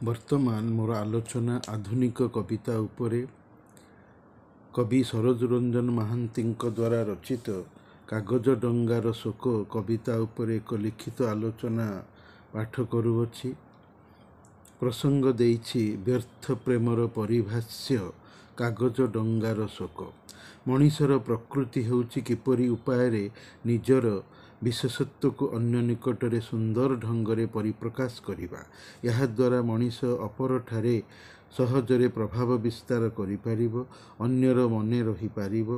ବର୍ତ୍ତମାନ ମୋର ଆଲୋଚନା ଆଧୁନିକ କବିତା ଉପରେ। କବି ସରୋଜ ରଞ୍ଜନ ମହାନ୍ତିଙ୍କ ଦ୍ୱାରା ରଚିତ କାଗଜ ଡଙ୍ଗାର ଶୋକ କବିତା ଉପରେ ଏକ ଲିଖିତ ଆଲୋଚନା ପାଠ କରୁଅଛି। ପ୍ରସଙ୍ଗ ଦେଇଛି ବ୍ୟର୍ଥ ପ୍ରେମର ପରିଭାଷ୍ୟ କାଗଜ ଡଙ୍ଗାର ଶୋକ। ମଣିଷର ପ୍ରକୃତି ହେଉଛି କିପରି ଉପାୟରେ ନିଜର ବିଶେଷତ୍ୱକୁ ଅନ୍ୟ ନିକଟରେ ସୁନ୍ଦର ଢଙ୍ଗରେ ପରିପ୍ରକାଶ କରିବା। ଏହାଦ୍ୱାରା ମଣିଷ ଅପରଠାରେ ସହଜରେ ପ୍ରଭାବ ବିସ୍ତାର କରିପାରିବ, ଅନ୍ୟର ମନେ ରହିପାରିବ।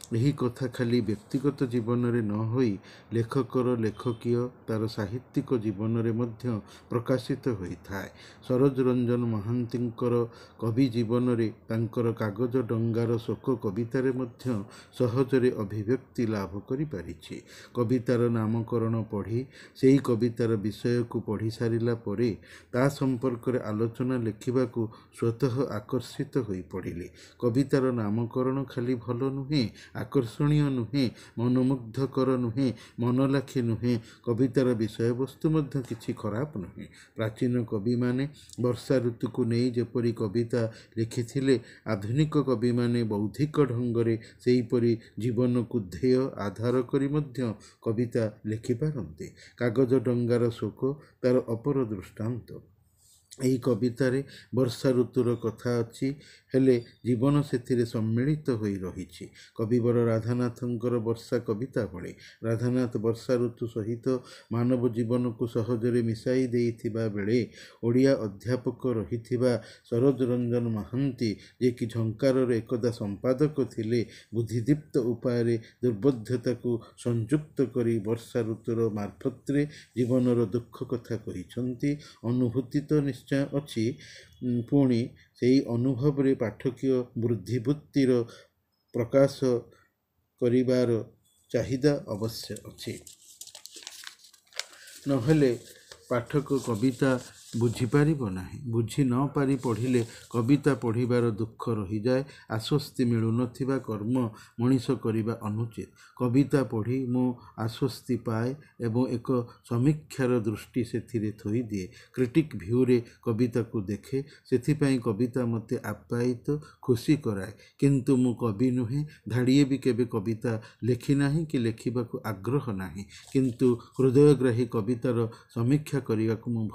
ଏହି କଥା ଖାଲି ବ୍ୟକ୍ତିଗତ ଜୀବନରେ ନ ହୋଇ ଲେଖକର ଲେଖକୀୟ ତାର ସାହିତ୍ୟିକ ଜୀବନରେ ମଧ୍ୟ ପ୍ରକାଶିତ ହୋଇଥାଏ। ସରୋଜ ରଞ୍ଜନ ମହାନ୍ତିଙ୍କର କବି ଜୀବନରେ ତାଙ୍କର କାଗଜ ଡଙ୍ଗାର ଶୋକ କବିତାରେ ମଧ୍ୟ ସହଜରେ ଅଭିବ୍ୟକ୍ତି ଲାଭ କରିପାରିଛି। କବିତାର ନାମକରଣ ପଢ଼ି ସେହି କବିତାର ବିଷୟକୁ ପଢ଼ି ସାରିଲା ପରେ ତା ସମ୍ପର୍କରେ ଆଲୋଚନା ଲେଖିବାକୁ ସ୍ୱତଃ ଆକର୍ଷିତ ହୋଇ ପଡ଼ିଲି। କବିତାର ନାମକରଣ ଖାଲି ଭଲ ନୁହେଁ, ଆକର୍ଷଣୀୟ ନୁହେଁ, ମନୋମୁଗ୍ଧକର ନୁହେଁ, ମନଲାଖି ନୁହେଁ, କବିତାର ବିଷୟବସ୍ତୁ ମଧ୍ୟ କିଛି ଖରାପ ନୁହେଁ। ପ୍ରାଚୀନ କବିମାନେ ବର୍ଷା ଋତୁକୁ ନେଇ ଯେପରି କବିତା ଲେଖିଥିଲେ, ଆଧୁନିକ କବିମାନେ ବୌଦ୍ଧିକ ଢଙ୍ଗରେ ସେହିପରି ଜୀବନକୁ ଧ୍ୟେୟ ଆଧାର କରି ମଧ୍ୟ କବିତା ଲେଖିପାରନ୍ତି। କାଗଜ ଡଙ୍ଗାର ଶୋକ ତାର ଅପର ଦୃଷ୍ଟାନ୍ତ। ଏହି କବିତାରେ ବର୍ଷା ଋତୁର କଥା ଅଛି, ହେଲେ ଜୀବନ ସେଥିରେ ସମ୍ମିଳିତ ହୋଇ ରହିଛି। କବିବର ରାଧାନାଥଙ୍କର ବର୍ଷା କବିତା ଭଳି। ରାଧାନାଥ ବର୍ଷା ଋତୁ ସହିତ ମାନବ ଜୀବନକୁ ସହଜରେ ମିଶାଇ ଦେଇଥିବା ବେଳେ ଓଡ଼ିଆ ଅଧ୍ୟାପକ ରହିଥିବା ସରୋଜ ରଞ୍ଜନ ମହାନ୍ତି, ଯିଏକି ଝଙ୍କାରର ଏକଦା ସମ୍ପାଦକ ଥିଲେ, ବୁଦ୍ଧିଦୀପ୍ତ ଉପାୟରେ ଦୁର୍ବୋଧ୍ୟତାକୁ ସଂଯୁକ୍ତ କରି ବର୍ଷା ଋତୁର ମାର୍ଫତରେ ଜୀବନର ଦୁଃଖ କଥା କହିଛନ୍ତି। ଅନୁଭୂତି ତ ନିଶ୍ଚୟ ଅଛି, ପୁଣି ସେହି ଅନୁଭବରେ ପାଠକୀୟ ବୁଦ୍ଧିବୃତ୍ତିର ପ୍ରକାଶ କରିବାର ଚାହିଦା ଅବଶ୍ୟ ଅଛି। ନହେଲେ ପାଠକ କବିତା ବୁଝିପାରିବ ନାହିଁ। ବୁଝି ନ ପାରି ପଢ଼ିଲେ କବିତା ପଢ଼ିବାର ଦୁଃଖ ରହିଯାଏ। ଆଶ୍ୱସ୍ତି ମିଳୁନଥିବା କର୍ମ ମଣିଷ କରିବା ଅନୁଚିତ। କବିତା ପଢ଼ି ମୁଁ ଆଶ୍ୱସ୍ତି ପାଏ ଏବଂ ଏକ ସମୀକ୍ଷାର ଦୃଷ୍ଟି ସେଥିରେ ଥୋଇଦିଏ। କ୍ରିଟିକ୍ ଭ୍ୟୁରେ କବିତାକୁ ଦେଖେ। ସେଥିପାଇଁ କବିତା ମୋତେ ଆପ୍ୟାୟିତ, ଖୁସି କରାଏ। କିନ୍ତୁ ମୁଁ କବି ନୁହେଁ, ଧାଡ଼ିଏ ବି କେବେ କବିତା ଲେଖିନାହିଁ କି ଲେଖିବାକୁ ଆଗ୍ରହ ନାହିଁ। କିନ୍ତୁ ହୃଦୟଗ୍ରାହୀ କବିତାର ସମୀକ୍ଷା କରିବାକୁ ମୁଁ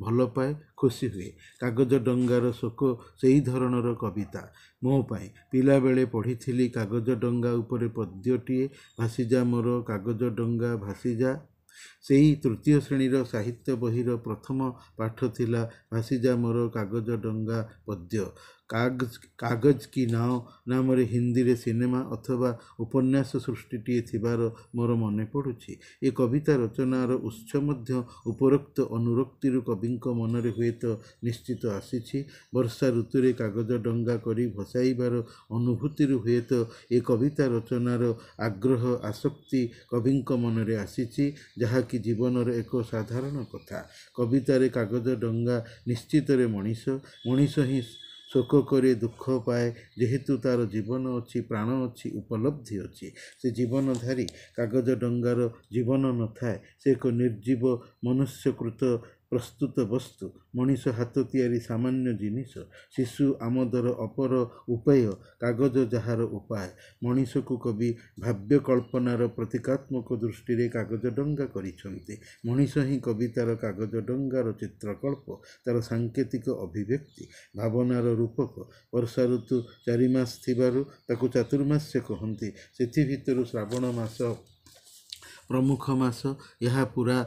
ଭଲ ପାଏ, ଖୁସି ହୁଏ। କାଗଜ ଡଙ୍ଗାର ଶୋକ ସେହି ଧରଣର କବିତା ମୋ ପାଇଁ। ପିଲାବେଳେ ପଢ଼ିଥିଲି କାଗଜ ଡଙ୍ଗା ଉପରେ ପଦ୍ୟଟିଏ, ଭାସିଯା ମୋର କାଗଜ ଡଙ୍ଗା ଭାସିଯା। ସେହି ତୃତୀୟ ଶ୍ରେଣୀର ସାହିତ୍ୟ ବହିର ପ୍ରଥମ ପାଠ ଥିଲା ଭାସିଯା ମୋର କାଗଜ ଡଙ୍ଗା ପଦ୍ୟ। କାଗଜ କି ନାଓ ନାମରେ ହିନ୍ଦୀରେ ସିନେମା ଅଥବା ଉପନ୍ୟାସ ସୃଷ୍ଟିଟିଏ ଥିବାର ମୋର ମନେ ପଡ଼ୁଛି। ଏ କବିତା ରଚନାର ଉତ୍ସ ମଧ୍ୟ ଉପରୋକ୍ତ ଅନୁରକ୍ତିରୁ କବିଙ୍କ ମନରେ ହୁଏତ ନିଶ୍ଚିତ ଆସିଛି। ବର୍ଷା ଋତୁରେ କାଗଜ ଡଙ୍ଗା କରି ଭସାଇବାର ଅନୁଭୂତିରୁ ହୁଏତ ଏ କବିତା ରଚନାର ଆଗ୍ରହ, ଆସକ୍ତି କବିଙ୍କ ମନରେ ଆସିଛି, ଯାହାକି ଜୀବନର ଏକ ସାଧାରଣ କଥା। କବିତାରେ କାଗଜ ଡଙ୍ଗା ନିଶ୍ଚିତରେ ମଣିଷ ହିଁ ଶୋକ କରେ, ଦୁଃଖ ପାଏ। ଯେହେତୁ ତାର ଜୀବନ ଅଛି, ପ୍ରାଣ ଅଛି, ଉପଲବ୍ଧି ଅଛି, ସେ ଜୀବନଧାରୀ। କାଗଜ ଡଙ୍ଗାର ଜୀବନ ନଥାଏ, ସେ ଏକ ନିର୍ଜୀବ ମନୁଷ୍ୟକୃତ ପ୍ରସ୍ତୁତ ବସ୍ତୁ, ମଣିଷ ହାତ ତିଆରି ସାମାନ୍ୟ ଜିନିଷ, ଶିଶୁ ଆମୋଦର ଅପର ଉପେୟ, କାଗଜ ଯାହାର ଉପାୟ। ମଣିଷକୁ କବି ଭାବ୍ୟ କଳ୍ପନାର ପ୍ରତୀକାତ୍ମକ ଦୃଷ୍ଟିରେ କାଗଜ ଡଙ୍ଗା କରିଛନ୍ତି। ମଣିଷ ହିଁ କବିତାର କାଗଜ ଡଙ୍ଗାର ଚିତ୍ରକଳ୍ପ, ତାର ସାଙ୍କେତିକ ଅଭିବ୍ୟକ୍ତି, ଭାବନାର ରୂପକ। ବର୍ଷା ଋତୁ 4 ମାସ ଥିବାରୁ ତାକୁ ଚାତୁର୍ମାସ୍ୟ କହନ୍ତି। ସେଥିଭିତରୁ ଶ୍ରାବଣ ମାସ ପ୍ରମୁଖ ମାସ। ଏହା ପୁରା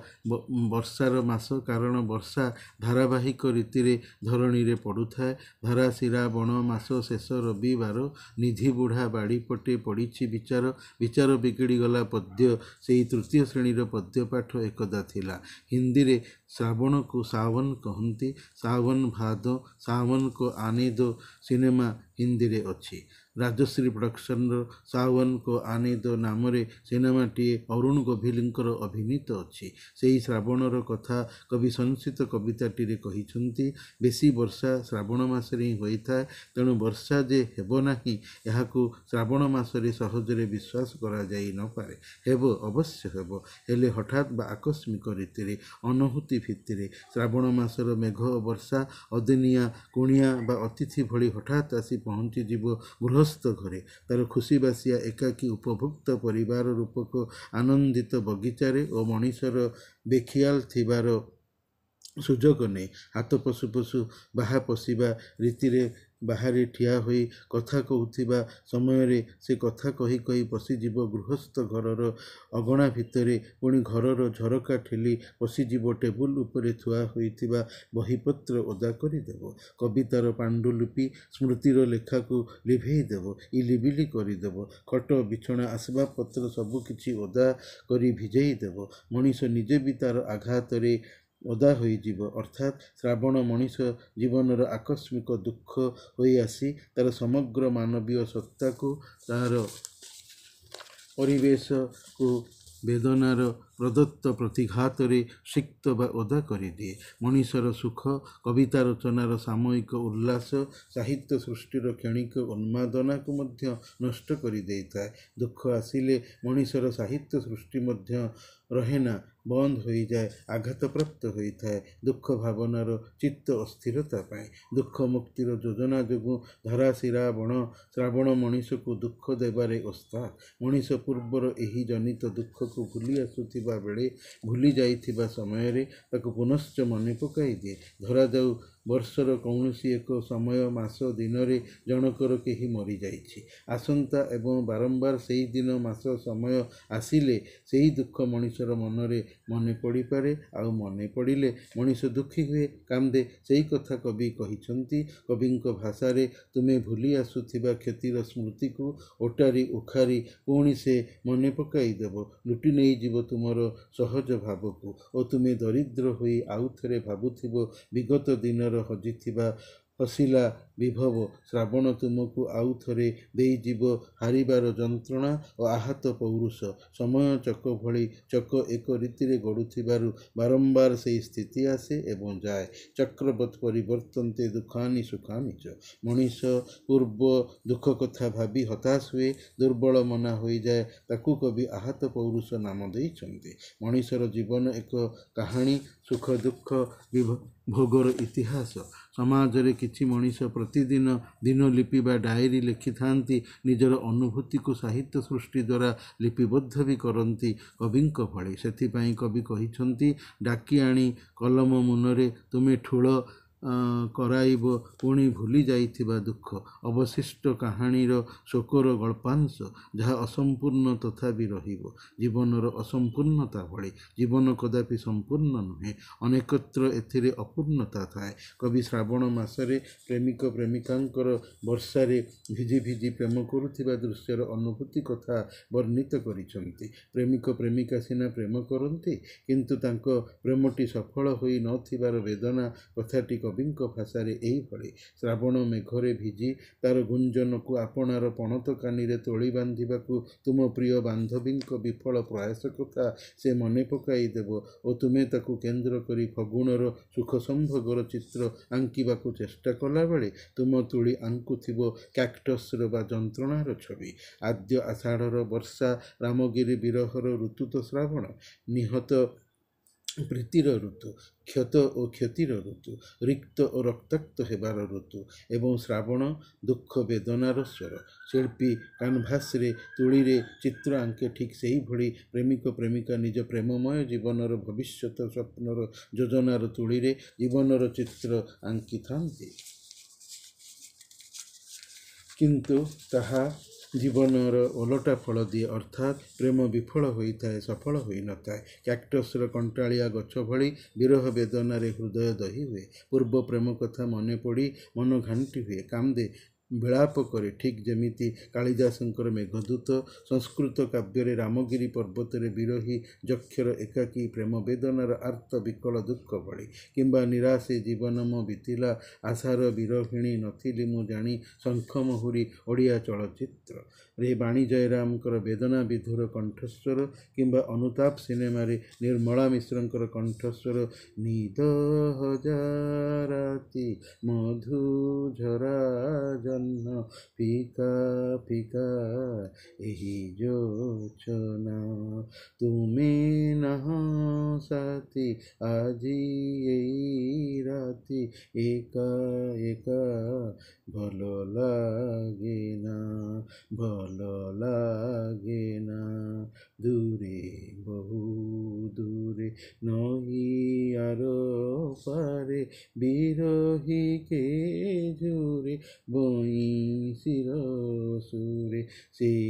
ବର୍ଷାର ମାସ, କାରଣ ବର୍ଷା ଧାରାବାହିକ ରୀତିରେ ଧରଣୀରେ ପଡ଼ୁଥାଏ। ଧରାଶିରା ବଣ ମାସ ଶେଷ ରବିବାର, ନିଧି ବୁଢ଼ା ବାଡ଼ିପଟେ ପଡ଼ିଛି ବିଚାର। ବିଚାର ବିଗିଡ଼ିଗଲା ପଦ୍ୟ ସେହି ତୃତୀୟ ଶ୍ରେଣୀର ପଦ୍ୟପାଠ ଏକଦା ଥିଲା। ହିନ୍ଦୀରେ ଶ୍ରାବଣକୁ ସାୱନ କହନ୍ତି। ସାୱନ ଭାଦୋ, ସାୱନ କୋ ଆନେ ଦୋ ସିନେମା ହିନ୍ଦୀରେ ଅଛି। ରାଜଶ୍ରୀ ପ୍ରଡକ୍ସନର ସାୱନ କୋ ଆନେ ଦୋ ନାମରେ ସିନେମାଟିଏ ଅରୁଣ ଗୋଭିଲଙ୍କର ଅଭିନୀତ ଅଛି। ସେହି ଶ୍ରାବଣର କଥା କବି ସଂଶିତ କବିତାଟିରେ କହିଛନ୍ତି। ବେଶୀ ବର୍ଷା ଶ୍ରାବଣ ମାସରେ ହିଁ ହୋଇଥାଏ, ତେଣୁ ବର୍ଷା ଯେ ହେବ ନାହିଁ, ଏହାକୁ ଶ୍ରାବଣ ମାସରେ ସହଜରେ ବିଶ୍ୱାସ କରାଯାଇ ନପାରେ। ହେବ, ଅବଶ୍ୟ ହେବ, ହେଲେ ହଠାତ୍ ବା ଆକସ୍ମିକ ରୀତିରେ। ଅନୁଭୂତି ସ୍ମୃତି ଭିତ୍ତିରେ। ଶ୍ରାବଣ ମାସର ମେଘ ଓ ବର୍ଷା ଅଦିନିଆ କୁଣିଆ ବା ଅତିଥି ଭଳି ହଠାତ୍ ଆସି ପହଞ୍ଚିଯିବ ଗୃହସ୍ଥ ଘରେ। ତାର ଖୁସିବାସିଆ ଏକାକୀ ଉପଭୁକ୍ତ ପରିବାର ରୂପକ ଆନନ୍ଦିତ ବଗିଚାରେ ଓ ମଣିଷର ବେଖିଆଲ ଥିବାର ସୁଯୋଗ ନେଇ ହାତ ପଶୁ ପଶୁ ବାହା ପଶିବା ରୀତିରେ ବାହାରେ ଠିଆ ହୋଇ କଥା କହୁଥିବା ସମୟରେ ସେ କଥା କହି କହି ପଶିଯିବ ଗୃହସ୍ଥ ଘରର ଅଗଣା ଭିତରେ। ପୁଣି ଘରର ଝରକା ଠେଲି ପଶିଯିବ ଟେବୁଲ ଉପରେ ଥୁଆ ହୋଇଥିବା ବହିପତ୍ର ଓଦା କରିଦେବ। କବିତାର ପାଣ୍ଡୁଲିପି ସ୍ମୃତିର ଲେଖାକୁ ଲିଭେଇ ଦେବ, ଇଲିବିଲି କରିଦେବ। ଖଟ ବିଛଣା ଆସିବାବପତ୍ର ସବୁକିଛି ଓଦା କରି ଭିଜେଇ ଦେବ। ମଣିଷ ନିଜେ ବି ତାର ଆଘାତରେ ଓଦା ହୋଇଯିବ। ଅର୍ଥାତ୍ ଶ୍ରାବଣ ମଣିଷ ଜୀବନର ଆକସ୍ମିକ ଦୁଃଖ ହୋଇ ଆସି ତାର ସମଗ୍ର ମାନବୀୟ ସତ୍ତାକୁ, ତାର ପରିବେଶକୁ ବେଦନାର ପ୍ରଦତ୍ତ ପ୍ରତିଘାତରେ ସିକ୍ତ ବା ଓଦା କରିଦିଏ। ମଣିଷର ସୁଖ, କବିତା ରଚନାର ସାମୟିକ ଉଲ୍ଲାସ, ସାହିତ୍ୟ ସୃଷ୍ଟିର କ୍ଷଣିକ ଉନ୍ମାଦନାକୁ ମଧ୍ୟ ନଷ୍ଟ କରିଦେଇଥାଏ। ଦୁଃଖ ଆସିଲେ ମଣିଷର ସାହିତ୍ୟ ସୃଷ୍ଟି ମଧ୍ୟ ରହେନା, ବନ୍ଦ ହୋଇଯାଏ, ଆଘାତପ୍ରାପ୍ତ ହୋଇଥାଏ। ଦୁଃଖ ଭାବନାର ଚିତ୍ତ ଅସ୍ଥିରତା ପାଇଁ। ଦୁଃଖ ମୁକ୍ତିର ଯୋଜନା ଯୋଗୁଁ ଧରାଶିରା ବଣ ଶ୍ରାବଣ ମଣିଷକୁ ଦୁଃଖ ଦେବାରେ ଓସ୍ତାଦ। ମଣିଷ ପୂର୍ବର ଏହି ଜନିତ ଦୁଃଖକୁ ଭୁଲି ଆସୁଥିବା ବେଳେ, ଭୁଲି ଯାଇଥିବା ସମୟରେ ତାକୁ ପୁନଶ୍ଚ ମନେ ପକାଇ ଦିଏ। ଧରାଯାଉ ବର୍ଷର କୌଣସି ଏକ ସମୟ, ମାସ, ଦିନରେ ଜଣକର କେହି ମରିଯାଇଛି। ଆସନ୍ତା ଏବଂ ବାରମ୍ବାର ସେହି ଦିନ, ମାସ, ସମୟ ଆସିଲେ ସେହି ଦୁଃଖ ମଣିଷର ମନରେ ମନେ ପଡ଼ିପାରେ। ଆଉ ମନେ ପଡ଼ିଲେ ମଣିଷ ଦୁଃଖୀ ହୁଏ, କାନ୍ଦେ। ସେଇ କଥା କବି କହିଛନ୍ତି। କବିଙ୍କ ଭାଷାରେ ତୁମେ ଭୁଲି ଆସୁଥିବା କ୍ଷତିର ସ୍ମୃତିକୁ ଓଟାରି ଉଖାରି ପୁଣି ସେ ମନେ ପକାଇ ଦେବ, ଲୁଟି ନେଇଯିବ ତୁମର ସହଜ ଭାବକୁ ଓ ତୁମେ ଦରିଦ୍ର ହୋଇ ଆଉଥରେ ଭାବୁଥିବ ବିଗତ ଦିନର ହଜିଥିବା ହସିଲା ବିଭବ। ଶ୍ରାବଣ ତୁମକୁ ଆଉ ଥରେ ଦେଇଯିବ ହାରିବାର ଯନ୍ତ୍ରଣା ଓ ଆହତ ପୌରୁଷ। ସମୟ ଚକ ଭଳି ଚକ ଏକ ରୀତିରେ ଗଡ଼ୁଥିବାରୁ ବାରମ୍ବାର ସେହି ସ୍ଥିତି ଆସେ ଏବଂ ଯାଏ। ଚକ୍ରବତ୍ ପରିବର୍ତ୍ତନ୍ତେ ଦୁଃଖାନି ସୁଖାନି ଚ। ମଣିଷ ପୂର୍ବ ଦୁଃଖ କଥା ଭାବି ହତାଶ ହୁଏ, ଦୁର୍ବଳ ମନା ହୋଇଯାଏ। ତାକୁ କବି ଆହତ ପୌରୁଷ ନାମ ଦେଇଛନ୍ତି। ମଣିଷର ଜୀବନ ଏକ କାହାଣୀ, ସୁଖ ଦୁଃଖ ଭୋଗର ଇତିହାସ। ସମାଜରେ କିଛି ମଣିଷ ପ୍ରତିଦିନ ଦିନଲିପି ବା ଡାଏରୀ ଲେଖିଥାନ୍ତି, ନିଜର ଅନୁଭୂତିକୁ ସାହିତ୍ୟ ସୃଷ୍ଟି ଦ୍ୱାରା ଲିପିବଦ୍ଧ ବି କରନ୍ତି କବିଙ୍କ ଭଳି। ସେଥିପାଇଁ କବି କହିଛନ୍ତି, ଡାକି ଆଣି କଲମ ମୁନରେ ତୁମେ ଠୁଳ କରାଇବ ପୁଣି ଭୁଲି ଯାଇଥିବା ଦୁଃଖ। ଅବଶିଷ୍ଟ କାହାଣୀର ଶୋକର ଗଳ୍ପାଂଶ, ଯାହା ଅସମ୍ପୂର୍ଣ୍ଣ ତଥାପି ରହିବ। ଜୀବନର ଅସମ୍ପୂର୍ଣ୍ଣତା ଭଳି ଜୀବନ କଦାପି ସମ୍ପୂର୍ଣ୍ଣ ନୁହେଁ, ଅନେକତ୍ର ଏଥିରେ ଅପୂର୍ଣ୍ଣତା ଥାଏ। କବି ଶ୍ରାବଣ ମାସରେ ପ୍ରେମିକ ପ୍ରେମିକାଙ୍କର ବର୍ଷାରେ ଭିଜି ଭିଜି ପ୍ରେମ କରୁଥିବା ଦୃଶ୍ୟର ଅନୁଭୂତି କଥା ବର୍ଣ୍ଣିତ କରିଛନ୍ତି। ପ୍ରେମିକ ପ୍ରେମିକା ସିନା ପ୍ରେମ କରନ୍ତି, କିନ୍ତୁ ତାଙ୍କ ପ୍ରେମଟି ସଫଳ ହୋଇ ନ ଥିବାର ବେଦନା କଥାଟି କବିଙ୍କ ଭାଷାରେ ଏହିଭଳି। ଶ୍ରାବଣ ମେଘରେ ଭିଜି ତାର ଗୁଞ୍ଜନକୁ ଆପଣାର ପଣତ କାନିରେ ତୋଳି ବାନ୍ଧିବାକୁ ତୁମ ପ୍ରିୟ ବାନ୍ଧବୀଙ୍କ ବିଫଳ ପ୍ରୟାସ କଥା ସେ ମନେ ପକାଇ ଦେବ ଓ ତୁମେ ତାକୁ କେନ୍ଦ୍ର କରି ଫଗୁଣର ସୁଖ ସମ୍ଭୋଗର ଚିତ୍ର ଆଙ୍କିବାକୁ ଚେଷ୍ଟା କଲାବେଳେ ତୁମ ତୁଳି ଆଙ୍କୁଥିବ କ୍ୟାକ୍ଟସର ବା ଯନ୍ତ୍ରଣାର ଛବି। ଆଦ୍ୟ ଆଷାଢ଼ର ବର୍ଷା, ରାମଗିରି ବିରହର ଋତୁ ତ ଶ୍ରାବଣ। ନିହତ ପ୍ରୀତିର ଋତୁ, କ୍ଷତ ଓ କ୍ଷତିର ଋତୁ, ରିକ୍ତ ଓ ରକ୍ତାକ୍ତ ହେବାର ଋତୁ। ଏବଂ ଶ୍ରାବଣ ଦୁଃଖ ବେଦନାର ସ୍ୱର। ଶିଳ୍ପୀ କାନଭାସରେ ତୁଳିରେ ଚିତ୍ର ଆଙ୍କେ, ଠିକ୍ ସେହିଭଳି ପ୍ରେମିକ ପ୍ରେମିକା ନିଜ ପ୍ରେମମୟ ଜୀବନର ଭବିଷ୍ୟତ ସ୍ୱପ୍ନର ଯୋଜନାର ତୁଳିରେ ଜୀବନର ଚିତ୍ର ଆଙ୍କିଥାନ୍ତି, କିନ୍ତୁ ତାହା ଜୀବନର ଓଲଟା ଫଳ ଦିଏ, ଅର୍ଥାତ୍ ପ୍ରେମ ବିଫଳ ହୋଇଥାଏ, ସଫଳ ହୋଇନଥାଏ। କ୍ୟାକ୍ଟସର କଣ୍ଟାଳିଆ ଗଛ ଭଳି ବିରହ ବେଦନାରେ ହୃଦୟ ଦହି ହୁଏ। ପୂର୍ବ ପ୍ରେମ କଥା ମନେ ପଡ଼ି ମନ ଘାଣ୍ଟି ହୁଏ, କାନ୍ଦେ, ବିଳାପ କରେ, ଠିକ୍ ଯେମିତି କାଳିଦାସଙ୍କର ମେଘଦୂତ। ସଂସ୍କୃତ କାବ୍ୟରେ ରାମଗିରି ପର୍ବତରେ ବିରହୀ ଯକ୍ଷର ଏକାକୀ ପ୍ରେମ ବେଦନାର ଆର୍ତ୍ତ ବିକଳ ଦୁଃଖ ଭଳି। କିମ୍ବା ନିରାଶେ ଜୀବନ ମୋ ବିତିଲା, ଆଶାର ବିରହିଣୀ ନଥିଲି ମୁଁ ଜାଣି ଶଙ୍ଖ ମହୁରୀ ଓଡ଼ିଆ ଚଳଚ୍ଚିତ୍ର ରେ ବାଣୀ ଜୟରାମଙ୍କର ବେଦନା ବିଧୁର କଣ୍ଠସ୍ୱର, କିମ୍ବା ଅନୁତାପ ସିନେମାରେ ନିର୍ମଳା ମିଶ୍ରଙ୍କର କଣ୍ଠସ୍ୱର। ନିଦ ହଜାରା রাতি মধু ঝরা জহ্ন ফিকা ফিকা ଏହି যোচনা তুমি নাহ সাথী আজি এই রাতি একা একা ভাল লাগে না ভাল লাগে না দূরে বহু দূরে নহি আর পারে বিরহীকে জুড়ে বইঁশির সুরে সেই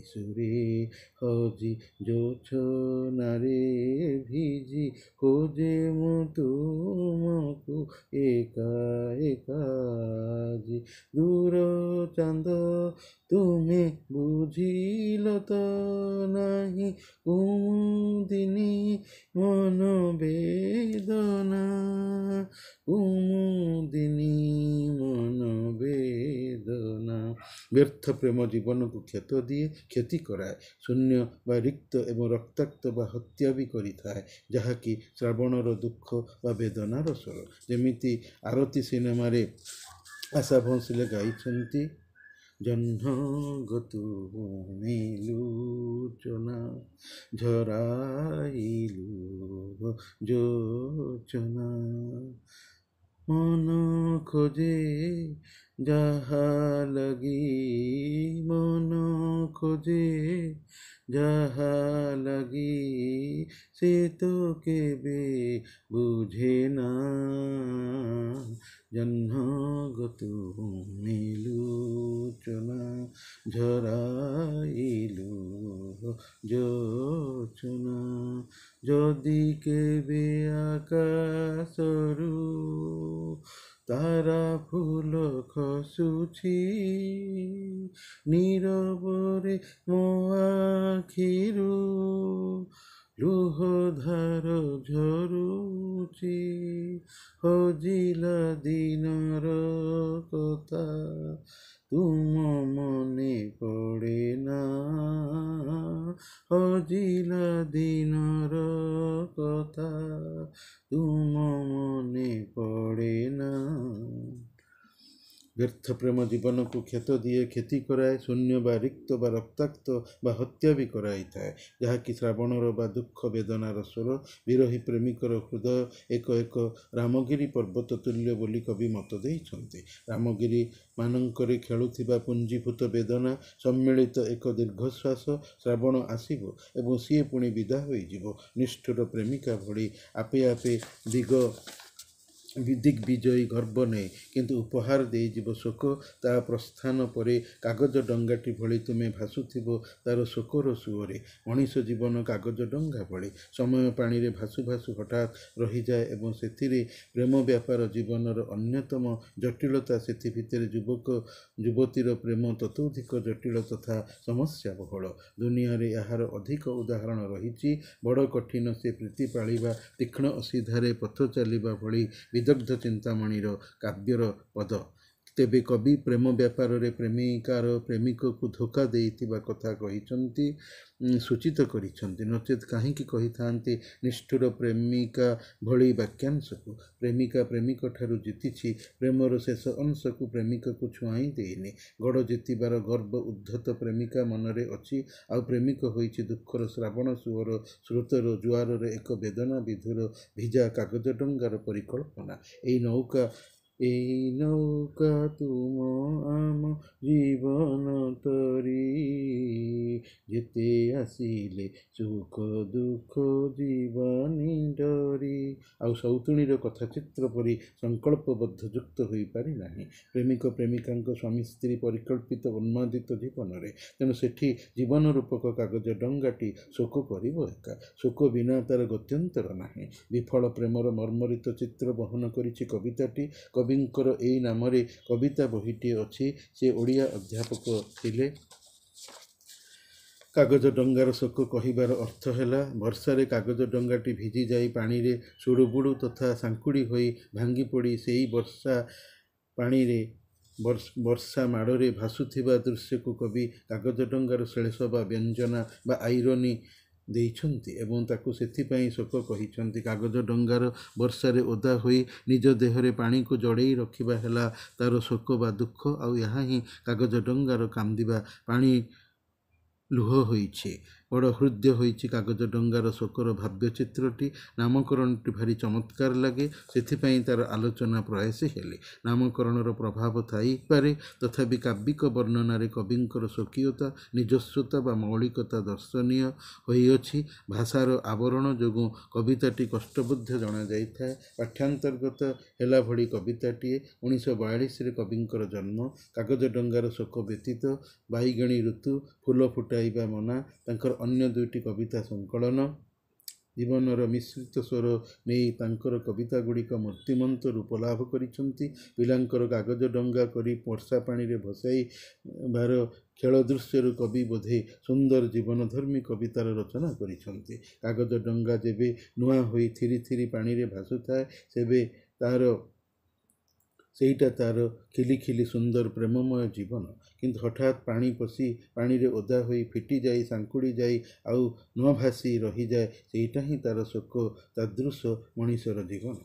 সুরে হজি জোছনারে ভিজি খোঁজে মু তুমকু একা একা জি দূর চাঁদ তুমি বুঝিল তো নাহি কুমুদিনী মন বেদনা কুমুদিনী মন বেদনা ବ୍ୟର୍ଥ ପ୍ରେମ ଜୀବନକୁ କ୍ଷତ ଦିଏ କ୍ଷତି କରାଏ ଶୂନ୍ୟ ବା ରିକ୍ତ ଏବଂ ରକ୍ତାକ୍ତ ବା ହତ୍ୟା ବି କରିଥାଏ ଯାହାକି ଶ୍ରାବଣର ଦୁଃଖ ବା ବେଦନାର ସ୍ୱର ଯେମିତି ଆରତୀ ସିନେମାରେ ଆଶା ଭୋଁସଲେ ଗାଇଛନ୍ତି ଜହ୍ନ ଗତୁ ଲୋଚନା ଝରାଇଲୁ ଯୋଚନା মন খোঁজে যাহা লাগি মন খোঁজে যাহা লাগি সে তো কেবে বুঝে না জহ্ন গতু লোচনা ঝরাইলু যোচনা যদি কেবে আকাশরু তারা ফুল খসুছি নীরবরে ମୋ ଆଖିରୁ ଲୁହ ଧାର ଝରୁଛି ହଜିଲା ଦିନର କଥା ତୁମ ମନେ ପଡ଼େ ନା ହଜିଲା ଦିନର କଥା ତୁମ ମନେ ପଡ଼େ ନା ବ୍ୟର୍ଥ ପ୍ରେମ ଜୀବନକୁ କ୍ଷତ ଦିଏ କ୍ଷତି କରାଏ ଶୂନ୍ୟ ବା ରିକ୍ତ ବା ରକ୍ତାକ୍ତ ବା ହତ୍ୟା ବି କରାଇଥାଏ ଯାହାକି ଶ୍ରାବଣର ବା ଦୁଃଖ ବେଦନାର ସ୍ୱର ବିରହୀ ପ୍ରେମିକର ହୃଦୟ ଏକ ଏକ ରାମଗିରି ପର୍ବତ ତୁଲ୍ୟ ବୋଲି କବି ମତ ଦେଇଛନ୍ତି ରାମଗିରି ମାନଙ୍କରେ ଖେଳୁଥିବା ପୁଞ୍ଜୀଭୂତ ବେଦନା ସମ୍ମିଳିତ ଏକ ଦୀର୍ଘଶ୍ୱାସ ଶ୍ରାବଣ ଆସିବ ଏବଂ ସିଏ ପୁଣି ବିଦା ହୋଇଯିବ ନିଷ୍ଠୁର ପ୍ରେମିକା ଭଳି ଆପେ ଆପେ ଦିଗ୍ବିଜୟୀ ଗର୍ବ ନେଇ କିନ୍ତୁ ଉପହାର ଦେଇଯିବ ଶୋକ ତା ପ୍ରସ୍ଥାନ ପରେ କାଗଜ ଡଙ୍ଗାଟି ଭଳି ତୁମେ ଭାସୁଥିବ ତାର ଶୋକର ସୁଅରେ ମଣିଷ ଜୀବନ କାଗଜ ଡଙ୍ଗା ଭଳି ସମୟ ପାଣିରେ ଭାସୁ ଭାସୁ ହଠାତ୍ ରହିଯାଏ ଏବଂ ସେଥିରେ ପ୍ରେମ ବ୍ୟାପାର ଜୀବନର ଅନ୍ୟତମ ଜଟିଳତା ସେଥି ଭିତରେ ଯୁବକ ଯୁବତୀର ପ୍ରେମ ତତୋଧିକ ଜଟିଳ ତଥା ସମସ୍ୟା ବହୁଳ ଦୁନିଆରେ ଏହାର ଅଧିକ ଉଦାହରଣ ରହିଛି ବଡ଼ କଠିନ ସେ ପ୍ରୀତି ପାଳିବା ତୀକ୍ଷ୍ଣ ଅସିଧାରେ ପଥ ଚାଲିବା ଭଳି ବିଦଗ୍ଧ ଚିନ୍ତାମଣିର କାବ୍ୟର ପଦ ତେବେ କବି ପ୍ରେମ ବ୍ୟାପାରରେ ପ୍ରେମିକାର ପ୍ରେମିକକୁ ଧୋକା ଦେଇଥିବା କଥା କହିଛନ୍ତି ସୂଚିତ କରିଛନ୍ତି ନଚେତ୍ କାହିଁକି କହିଥାନ୍ତି ନିଷ୍ଠୁର ପ୍ରେମିକା ଭଳି ବାକ୍ୟାଂଶକୁ ପ୍ରେମିକା ପ୍ରେମିକଠାରୁ ଜିତିଛି ପ୍ରେମର ଶେଷ ଅଂଶକୁ ପ୍ରେମିକକୁ ଛୁଆଇଁ ଦେଇନି ଗଡ଼ ଜିତିବାର ଗର୍ବ ଉଦ୍ଧତ ପ୍ରେମିକା ମନରେ ଅଛି ଆଉ ପ୍ରେମିକ ହୋଇଛି ଦୁଃଖର ଶ୍ରାବଣ ସୁଅର ସ୍ରୋତର ଜୁଆରରେ ଏକ ବେଦନା ବିଧୁର ଭିଜା କାଗଜ ଡଙ୍ଗାର ପରିକଳ୍ପନା এই নৌকা তুম আম জীবন তরি যেতে আসিলে সুখ দুঃখ জীবনী ডরি ଆଉ ସୌତୁଣୀର କଥାଚିତ୍ର ପରି ସଂକଳ୍ପବଦ୍ଧ ଯୁକ୍ତ ହୋଇପାରି ନାହିଁ ପ୍ରେମିକ ପ୍ରେମିକାଙ୍କ ସ୍ୱାମୀ ସ୍ତ୍ରୀ ପରିକଳ୍ପିତ ଉନ୍ମାଦିତ ଜୀବନରେ ତେଣୁ ସେଠି ଜୀବନ ରୂପକ କାଗଜ ଡଙ୍ଗାଟି ଶୋକ କରିବ ଏକା ଶୋକ ବିନା ତାର ଗତ୍ୟନ୍ତର ନାହିଁ ବିଫଳ ପ୍ରେମର ମର୍ମରିତ ଚିତ୍ର ବହନ କରିଛି କବିତାଟି କବିଙ୍କର ଏହି ନାମରେ କବିତା ବହିଟିଏ ଅଛି ସେ ଓଡ଼ିଆ ଅଧ୍ୟାପକ ଥିଲେ କାଗଜ ଡଙ୍ଗାର ଶୋକ କହିବାର ଅର୍ଥ ହେଲା ବର୍ଷାରେ କାଗଜ ଡଙ୍ଗାଟି ଭିଜି ଯାଇ ପାଣିରେ ସୁଡ଼ୁବୁଡ଼ୁ ତଥା ସାଙ୍କୁଡ଼ି ହୋଇ ଭାଙ୍ଗି ପଡ଼ି ସେଇ ବର୍ଷା ପାଣିରେ ବର୍ଷା ମାଡ଼ରେ ଭାସୁଥିବା ଦୃଶ୍ୟକୁ କବି କାଗଜ ଡଙ୍ଗାର ଶ୍ଳେଷ ବା ବ୍ୟଞ୍ଜନା ବା ଆଇରନି ଦେଇଛନ୍ତି ଏବଂ ତାକୁ ସେଥିପାଇଁ ଶୋକ କହିଛନ୍ତି। କାଗଜ ଡଙ୍ଗାର ବର୍ଷାରେ ଓଦା ହୋଇ ନିଜ ଦେହରେ ପାଣିକୁ ଜଡ଼େଇ ରଖିବା ହେଲା ତାର ଶୋକ ବା ଦୁଃଖ। ଆଉ ଏହା ହିଁ କାଗଜ ଡଙ୍ଗାର କାନ୍ଦିବା ପାଣି ଲୁହ ହୋଇଛି। ବଡ଼ ହୃଦୟ ହୋଇଛି କାଗଜ ଡଙ୍ଗାର ଶୋକର ଭାବ୍ୟ ଚିତ୍ରଟି। ନାମକରଣଟି ଭାରି ଚମତ୍କାର ଲାଗେ, ସେଥିପାଇଁ ତାର ଆଲୋଚନା ପ୍ରୟାସୀ ହେଲେ। ନାମକରଣର ପ୍ରଭାବ ଥାଇପାରେ, ତଥାପି କାବ୍ୟିକ ବର୍ଣ୍ଣନାରେ କବିଙ୍କର ସ୍ୱକୀୟତା, ନିଜସ୍ୱତା ବା ମୌଳିକତା ଦର୍ଶନୀୟ ହୋଇଅଛି। ଭାଷାର ଆବରଣ ଯୋଗୁଁ କବିତାଟି କଷ୍ଟବୋଧ୍ୟ ଜଣାଯାଇଥାଏ। ପାଠ୍ୟାନ୍ତର୍ଗତ ହେଲା ଭଳି କବିତାଟିଏ। 1942ରେ କବିଙ୍କର ଜନ୍ମ। କାଗଜ ଡଙ୍ଗାର ଶୋକ ବ୍ୟତୀତ ବାଇଗଣୀ ଋତୁ, ଫୁଲ ଫୁଟାଇବା ମନା ତାଙ୍କର ଅନ୍ୟ ଦୁଇଟି କବିତା ସଂକଳନ। ଜୀବନର ମିଶ୍ରିତ ସ୍ୱର ନେଇ ତାଙ୍କର କବିତାଗୁଡ଼ିକ ମୂର୍ତ୍ତିମନ୍ତ ରୂପ ଲାଭ କରିଛନ୍ତି। ପିଲାଙ୍କର କାଗଜ ଡଙ୍ଗା କରି ବର୍ଷା ପାଣିରେ ଭସାଇବାର ଖେଳ ଦୃଶ୍ୟରୁ କବି ବୋଧେ ସୁନ୍ଦର ଜୀବନଧର୍ମୀ କବିତାର ରଚନା କରିଛନ୍ତି। କାଗଜ ଡଙ୍ଗା ଯେବେ ନୂଆ ହୋଇ ଥିରି ଥିରି ପାଣିରେ ଭାସୁଥାଏ, ସେଇଟା ତାର ଖିଲି ଖିଲି ସୁନ୍ଦର ପ୍ରେମମୟ ଜୀବନ। କିନ୍ତୁ ହଠାତ୍ ପାଣି ପଶି ପାଣିରେ ଓଦା ହୋଇ ଫିଟିଯାଇ ସାଙ୍କୁଡ଼ି ଯାଇ ଆଉ ନ ଭାସି ରହିଯାଏ, ସେଇଟା ହିଁ ତାର ଶୋକ। ତାଦୃଶ ମଣିଷର ଜୀବନ।